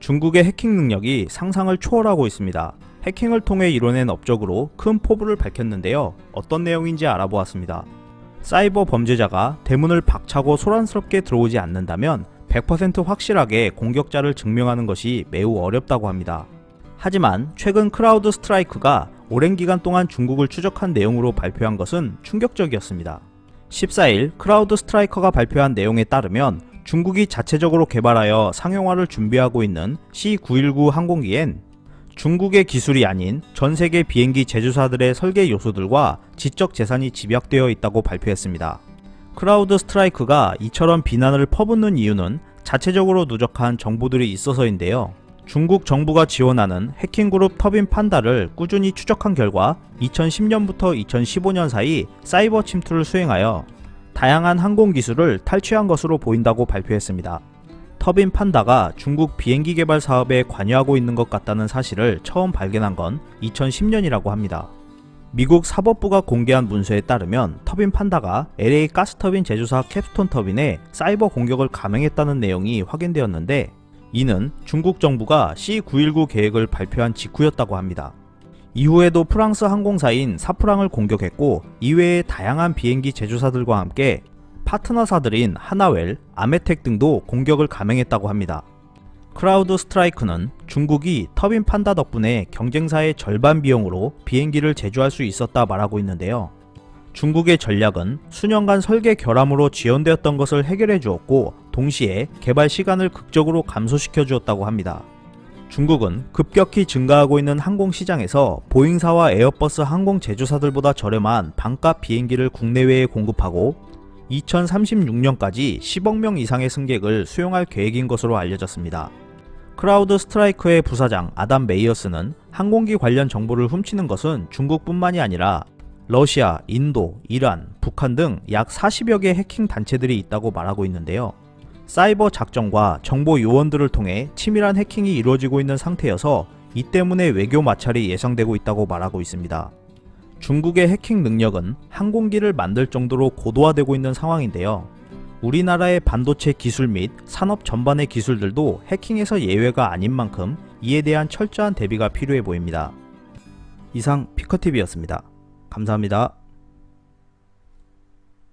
중국의 해킹 능력이 상상을 초월하고 있습니다. 해킹을 통해 이뤄낸 업적으로 큰 포부를 밝혔는데요. 어떤 내용인지 알아보았습니다. 사이버 범죄자가 대문을 박차고 소란스럽게 들어오지 않는다면 100% 확실하게 공격자를 증명하는 것이 매우 어렵다고 합니다. 하지만 최근 크라우드 스트라이크가 오랜 기간 동안 중국을 추적한 내용으로 발표한 것은 충격적이었습니다. 14일 크라우드 스트라이커가 발표한 내용에 따르면 중국이 자체적으로 개발하여 상용화를 준비하고 있는 C919 항공기엔 중국의 기술이 아닌 전 세계 비행기 제조사들의 설계 요소들과 지적 재산이 집약되어 있다고 발표했습니다. 크라우드 스트라이크가 이처럼 비난을 퍼붓는 이유는 자체적으로 누적한 정보들이 있어서인데요. 중국 정부가 지원하는 해킹그룹 터빈 판다를 꾸준히 추적한 결과 2010년부터 2015년 사이 사이버 침투를 수행하여 다양한 항공 기술을 탈취한 것으로 보인다고 발표했습니다. 터빈 판다가 중국 비행기 개발 사업에 관여하고 있는 것 같다는 사실을 처음 발견한 건 2010년이라고 합니다. 미국 사법부가 공개한 문서에 따르면 터빈 판다가 LA 가스터빈 제조사 캡스톤 터빈에 사이버 공격을 감행했다는 내용이 확인되었는데, 이는 중국 정부가 C919 계획을 발표한 직후였다고 합니다. 이후에도 프랑스 항공사인 사프랑을 공격했고, 이외의 다양한 비행기 제조사들과 함께 파트너사들인 하나웰, 아메텍 등도 공격을 감행했다고 합니다. 크라우드 스트라이크는 중국이 터빈 판다 덕분에 경쟁사의 절반 비용으로 비행기를 제조할 수 있었다 말하고 있는데요. 중국의 전략은 수년간 설계 결함으로 지연되었던 것을 해결해 주었고, 동시에 개발 시간을 극적으로 감소시켜 주었다고 합니다. 중국은 급격히 증가하고 있는 항공시장에서 보잉사와 에어버스 항공 제조사들보다 저렴한 반값 비행기를 국내외에 공급하고 2036년까지 10억 명 이상의 승객을 수용할 계획인 것으로 알려졌습니다. 크라우드 스트라이크의 부사장 아담 메이어스는 항공기 관련 정보를 훔치는 것은 중국뿐만이 아니라 러시아, 인도, 이란, 북한 등 약 40여 개 해킹 단체들이 있다고 말하고 있는데요. 사이버 작전과 정보 요원들을 통해 치밀한 해킹이 이루어지고 있는 상태여서 이 때문에 외교 마찰이 예상되고 있다고 말하고 있습니다. 중국의 해킹 능력은 항공기를 만들 정도로 고도화되고 있는 상황인데요. 우리나라의 반도체 기술 및 산업 전반의 기술들도 해킹에서 예외가 아닌 만큼 이에 대한 철저한 대비가 필요해 보입니다. 이상 피커TV였습니다. 감사합니다.